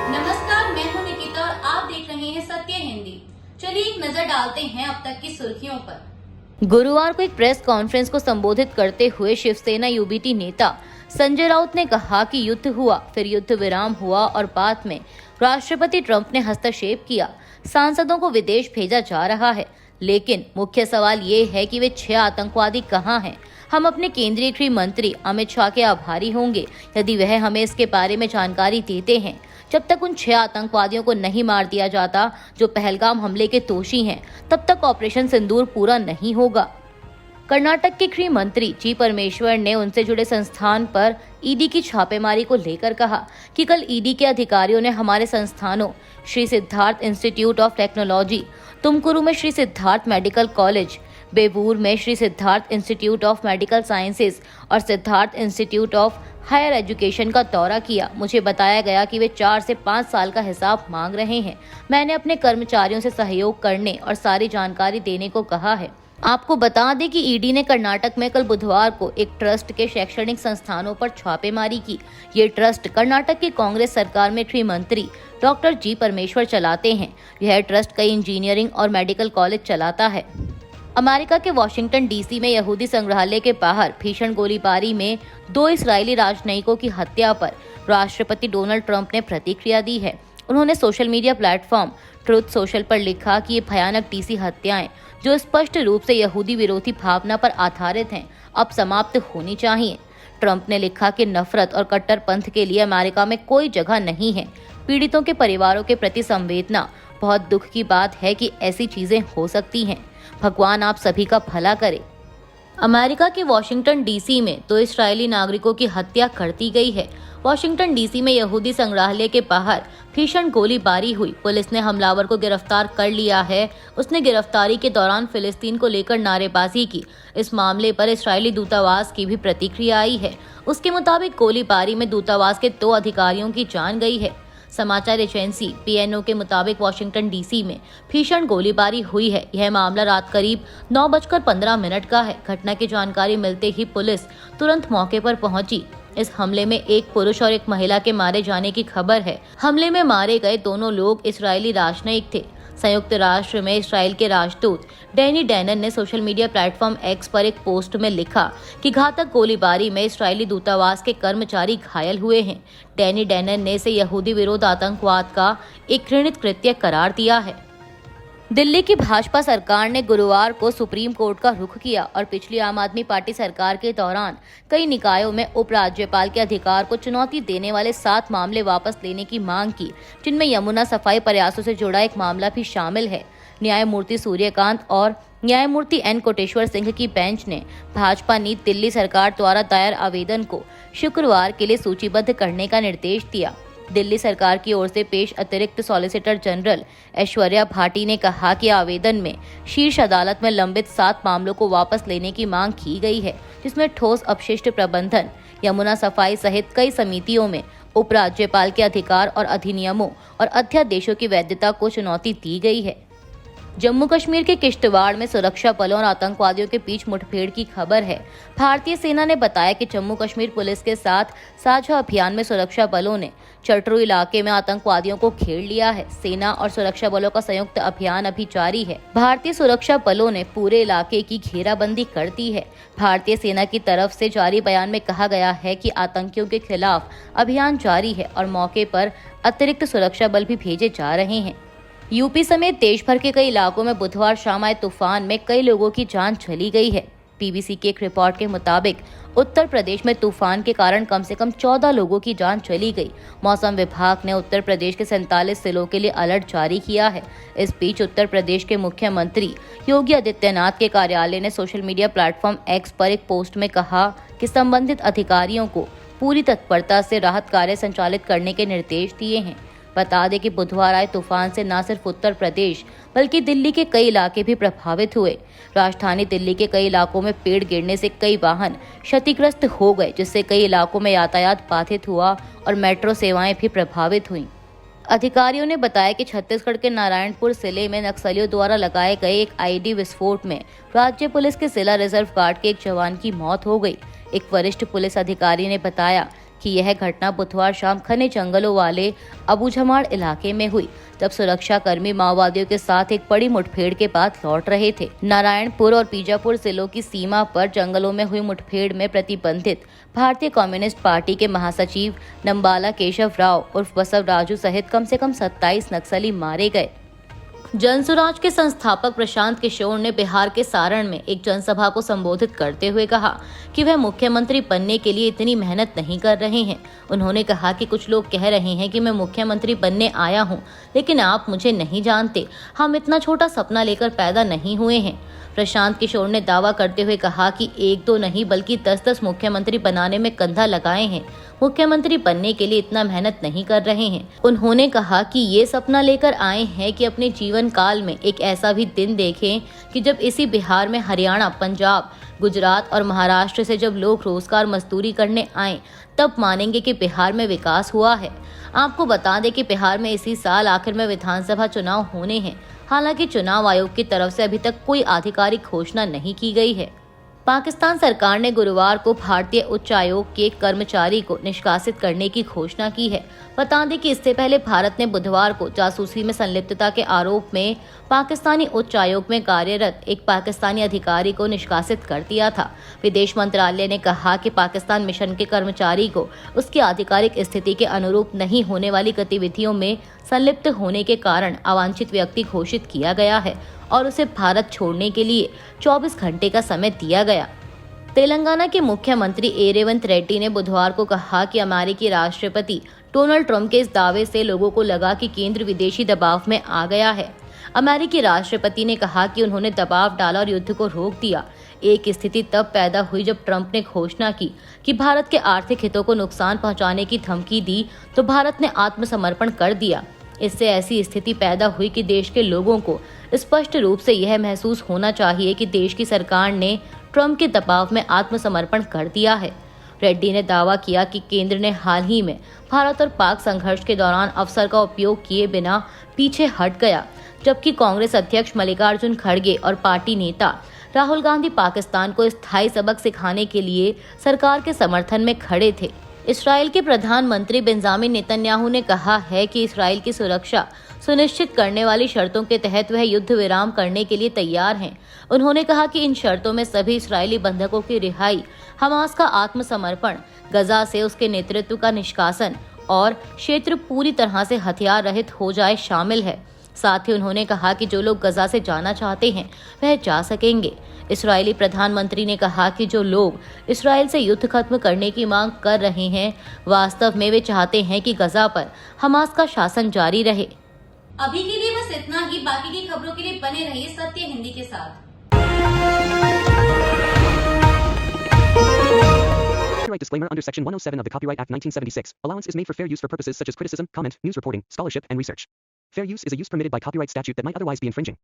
नमस्कार, मैं हूं निकिता और आप देख रहे हैं सत्य हिंदी। चलिए एक नजर डालते हैं अब तक की सुर्खियों पर। गुरुवार को एक प्रेस कॉन्फ्रेंस को संबोधित करते हुए शिवसेना यूबीटी नेता संजय राउत ने कहा कि युद्ध हुआ, फिर युद्ध विराम हुआ और बाद में राष्ट्रपति ट्रंप ने हस्तक्षेप किया। सांसदों को विदेश भेजा जा रहा है, लेकिन मुख्य सवाल ये है कि वे 6 आतंकवादी कहाँ हैं। हम अपने केंद्रीय गृह मंत्री अमित शाह के आभारी होंगे यदि वह हमें इसके बारे में जानकारी देते हैं। जब तक उन 6 आतंकवादियों को नहीं मार दिया जाता जो पहलगाम हमले के दोषी हैं, तब तक ऑपरेशन सिंदूर पूरा नहीं होगा। कर्नाटक के गृह मंत्री जी परमेश्वर ने उनसे जुड़े संस्थान पर ईडी की छापेमारी को लेकर कहा कि कल ईडी के अधिकारियों ने हमारे संस्थानों Shri Siddhartha Institute of Technology, Tumakuru में श्री सिद्धार्थ मेडिकल कॉलेज, बेबूर में Shri Siddhartha Institute of Medical Sciences और Siddhartha Institute of Higher Education का दौरा किया। मुझे बताया गया कि वे 4 से 5 साल का हिसाब मांग रहे हैं। मैंने अपने कर्मचारियों से सहयोग करने और सारी जानकारी देने को कहा है। आपको बता दें कि ईडी ने कर्नाटक में कल बुधवार को एक ट्रस्ट के शैक्षणिक संस्थानों पर छापेमारी की। ये ट्रस्ट कर्नाटक की कांग्रेस सरकार में गृह मंत्री डॉक्टर जी परमेश्वर चलाते हैं। यह ट्रस्ट कई इंजीनियरिंग और मेडिकल कॉलेज चलाता है। अमेरिका के वॉशिंगटन डीसी में यहूदी संग्रहालय के बाहर भीषण गोलीबारी में 2 इस्राएली राजनयिकों की हत्या पर राष्ट्रपति डोनाल्ड ट्रंप ने प्रतिक्रिया दी है। उन्होंने social media platform truth social पर लिखा कि ये भयानक डीसी हत्याएं, जो स्पष्ट रूप से यहूदी विरोधी भावना पर आधारित हैं, अब समाप्त होनी चाहिए। ट्रंप ने लिखा कि नफरत और कट्टरपंथ के लिए अमेरिका में कोई जगह नहीं है। पीड़ितों के परिवारों के प्रति संवेदना, बहुत दुख की बात है कि ऐसी चीजें हो सकती हैं। भगवान आप सभी का भला करे। अमेरिका के वॉशिंगटन डीसी में 2 इस्राएली नागरिकों की हत्या कर दी गई है। वॉशिंगटन डीसी में यहूदी संग्रहालय के बाहर भीषण गोलीबारी हुई। पुलिस ने हमलावर को गिरफ्तार कर लिया है। उसने गिरफ्तारी के दौरान फिलिस्तीन को लेकर नारेबाजी की। इस मामले पर इस्राएली दूतावास की भी प्रतिक्रिया आई है। उसके मुताबिक गोलीबारी में दूतावास के 2 अधिकारियों की जान गई है। समाचार एजेंसी पीएनओ के मुताबिक वॉशिंगटन डीसी में भीषण गोलीबारी हुई है। यह मामला रात करीब 9:15 का है। घटना की जानकारी मिलते ही पुलिस तुरंत मौके पर पहुंची। इस हमले में एक पुरुष और एक महिला के मारे जाने की खबर है। हमले में मारे गए दोनों लोग इस्राएली राजनयिक थे। संयुक्त राष्ट्र में इसराइल के राजदूत डैनी डैनन ने सोशल मीडिया प्लेटफॉर्म एक्स पर एक पोस्ट में लिखा कि घातक गोलीबारी में इस्राएली दूतावास के कर्मचारी घायल हुए हैं। डैनी डैनन ने इसे यहूदी विरोध आतंकवाद का एक घृणित कृत्य करार दिया है। दिल्ली की भाजपा सरकार ने गुरुवार को सुप्रीम कोर्ट का रुख किया और पिछली आम आदमी पार्टी सरकार के दौरान कई निकायों में उपराज्यपाल के अधिकार को चुनौती देने वाले 7 मामले वापस लेने की मांग की, जिनमें यमुना सफाई प्रयासों से जुड़ा एक मामला भी शामिल है। न्यायमूर्ति सूर्यकांत और न्यायमूर्ति एन कोटेश्वर सिंह की बेंच ने भाजपा नीति दिल्ली सरकार द्वारा दायर आवेदन को शुक्रवार के लिए सूचीबद्ध करने का निर्देश दिया। दिल्ली सरकार की ओर से पेश अतिरिक्त सॉलिसिटर जनरल ऐश्वर्या भाटी ने कहा कि आवेदन में शीर्ष अदालत में लंबित 7 मामलों को वापस लेने की मांग की गई है, जिसमें ठोस अपशिष्ट प्रबंधन, यमुना सफाई सहित कई समितियों में उपराज्यपाल के अधिकार और अधिनियमों और अध्यादेशों की वैधता को चुनौती दी गई है। जम्मू कश्मीर के किश्तवाड़ में सुरक्षा बलों और आतंकवादियों के बीच मुठभेड़ की खबर है। भारतीय सेना ने बताया कि जम्मू कश्मीर पुलिस के साथ साझा अभियान में सुरक्षा बलों ने चटरू इलाके में आतंकवादियों को घेर लिया है। सेना और सुरक्षा बलों का संयुक्त अभियान अभी जारी है। भारतीय सुरक्षा बलों ने पूरे इलाके की घेराबंदी कर दी है। भारतीय सेना की तरफ से जारी बयान में कहा गया है कि आतंकियों के खिलाफ अभियान जारी है और मौके पर अतिरिक्त सुरक्षा बल भी भेजे जा रहे हैं। यूपी समेत देश भर के कई इलाकों में बुधवार शाम आए तूफान में कई लोगों की जान चली गई है। बीबीसी की एक रिपोर्ट के मुताबिक उत्तर प्रदेश में तूफान के कारण कम से कम 14 लोगों की जान चली गई। मौसम विभाग ने उत्तर प्रदेश के 47 जिलों के लिए अलर्ट जारी किया है। इस बीच उत्तर प्रदेश के मुख्यमंत्री योगी आदित्यनाथ के कार्यालय ने सोशल मीडिया प्लेटफॉर्म एक्स पर एक पोस्ट में कहा कि संबंधित अधिकारियों को पूरी तत्परता से राहत कार्य संचालित करने के निर्देश दिए हैं। बता दें कि बुधवार आए तूफान से न सिर्फ उत्तर प्रदेश बल्कि दिल्ली के कई इलाके भी प्रभावित हुए। राजधानी दिल्ली के कई इलाकों में पेड़ गिरने से कई वाहन क्षतिग्रस्त हो गए, जिससे कई इलाकों में यातायात बाधित हुआ और मेट्रो सेवाएं भी प्रभावित हुईं। अधिकारियों ने बताया कि छत्तीसगढ़ के नारायणपुर जिले में नक्सलियों द्वारा लगाए गए एक आईडी विस्फोट में राज्य पुलिस के जिला रिजर्व गार्ड के एक जवान की मौत हो गई। एक वरिष्ठ पुलिस अधिकारी ने बताया कि यह घटना बुधवार शाम घने जंगलों वाले अबूझमाड़ इलाके में हुई, जब सुरक्षा कर्मी माओवादियों के साथ एक बड़ी मुठभेड़ के बाद लौट रहे थे। नारायणपुर और बीजापुर जिलों की सीमा पर जंगलों में हुई मुठभेड़ में प्रतिबंधित भारतीय कम्युनिस्ट पार्टी के महासचिव नंबाला केशव राव उर्फ बसव राजू सहित कम से कम 27 नक्सली मारे गए। जनसुराज के संस्थापक प्रशांत किशोर ने बिहार के सारण में एक जनसभा को संबोधित करते हुए कहा कि वह मुख्यमंत्री बनने के लिए इतनी मेहनत नहीं कर रहे हैं। उन्होंने कहा कि कुछ लोग कह रहे हैं कि मैं मुख्यमंत्री बनने आया हूं, लेकिन आप मुझे नहीं जानते। हम इतना छोटा सपना लेकर पैदा नहीं हुए हैं। प्रशांत किशोर ने दावा करते हुए कहा कि एक दो नहीं बल्कि 10-10 मुख्यमंत्री बनाने में कंधा लगाए हैं। मुख्यमंत्री बनने के लिए इतना मेहनत नहीं कर रहे हैं। उन्होंने कहा कि ये सपना लेकर आए हैं कि अपने जीवन काल में एक ऐसा भी दिन देखें कि जब इसी बिहार में हरियाणा, पंजाब, गुजरात और महाराष्ट्र से जब लोग रोजगार मजदूरी करने आए, तब मानेंगे कि बिहार में विकास हुआ है। आपको बता दें कि बिहार में इसी साल आखिर में विधानसभा चुनाव होने हैं। हालांकि चुनाव आयोग की तरफ से अभी तक कोई आधिकारिक घोषणा नहीं की गई है। पाकिस्तान सरकार ने गुरुवार को भारतीय उच्चायोग के एक कर्मचारी को निष्कासित करने की घोषणा की है। बता दें कि इससे पहले भारत ने बुधवार को जासूसी में संलिप्तता के आरोप में पाकिस्तानी उच्चायोग में कार्यरत एक पाकिस्तानी अधिकारी को निष्कासित कर दिया था। विदेश मंत्रालय ने कहा कि पाकिस्तान मिशन के कर्मचारी को उसकी आधिकारिक स्थिति के अनुरूप नहीं होने वाली गतिविधियों में संलिप्त होने के कारण अवांछित व्यक्ति घोषित किया गया है और उसे भारत छोड़ने के लिए 24 घंटे का समय दिया गया। तेलंगाना के मुख्यमंत्री ए रेवंत रेड्डी ने बुधवार को कहा कि अमेरिकी राष्ट्रपति डोनाल्ड ट्रंप के इस दावे से लोगों को लगा कि केंद्र विदेशी दबाव में आ गया है। अमेरिकी राष्ट्रपति ने कहा कि उन्होंने दबाव डाला और युद्ध को रोक दिया। एक स्थिति तब पैदा हुई जब ट्रंप ने घोषणा की कि भारत के आर्थिक हितों को नुकसान पहुंचाने की धमकी दी तो भारत ने आत्मसमर्पण कर दिया। इससे ऐसी स्थिति पैदा हुई कि देश के लोगों को स्पष्ट रूप से यह महसूस होना चाहिए कि देश की सरकार ने ट्रंप के दबाव में आत्मसमर्पण कर दिया है। रेड्डी ने दावा किया कि केंद्र ने हाल ही में भारत और पाक संघर्ष के दौरान अवसर का उपयोग किए बिना पीछे हट गया, जबकि कांग्रेस अध्यक्ष मल्लिकार्जुन खड़गे और पार्टी नेता राहुल गांधी पाकिस्तान को स्थायी सबक सिखाने के लिए सरकार के समर्थन में खड़े थे। इस्राएल के प्रधानमंत्री बेंजामिन नेतन्याहू ने कहा है कि इस्राएल की सुरक्षा सुनिश्चित करने वाली शर्तों के तहत वह युद्ध विराम करने के लिए तैयार हैं। उन्होंने कहा कि इन शर्तों में सभी इस्राएली बंधकों की रिहाई, हमास का आत्मसमर्पण, गजा से उसके नेतृत्व का निष्कासन और क्षेत्र पूरी तरह से हथियार रहित हो जाए शामिल है। साथ ही उन्होंने कहा कि जो लोग गजा से जाना चाहते हैं वह जा सकेंगे। इस्राएली प्रधानमंत्री ने कहा कि जो लोग इस्राएल से युद्ध खत्म करने की मांग कर रहे हैं, वास्तव में वे चाहते हैं कि गजा पर हमास का शासन जारी रहे। अभी के लिए बस इतना ही। बाकी की खबरों के लिए बने रहिए सत्य हिंदी के साथ। Copyright disclaimer under Section 107 of the Copyright Act 1976. Allowance is made for fair use for purposes such as criticism, comment, news reporting, scholarship, and research. Fair use is a use permitted by copyright statute that might otherwise be infringing.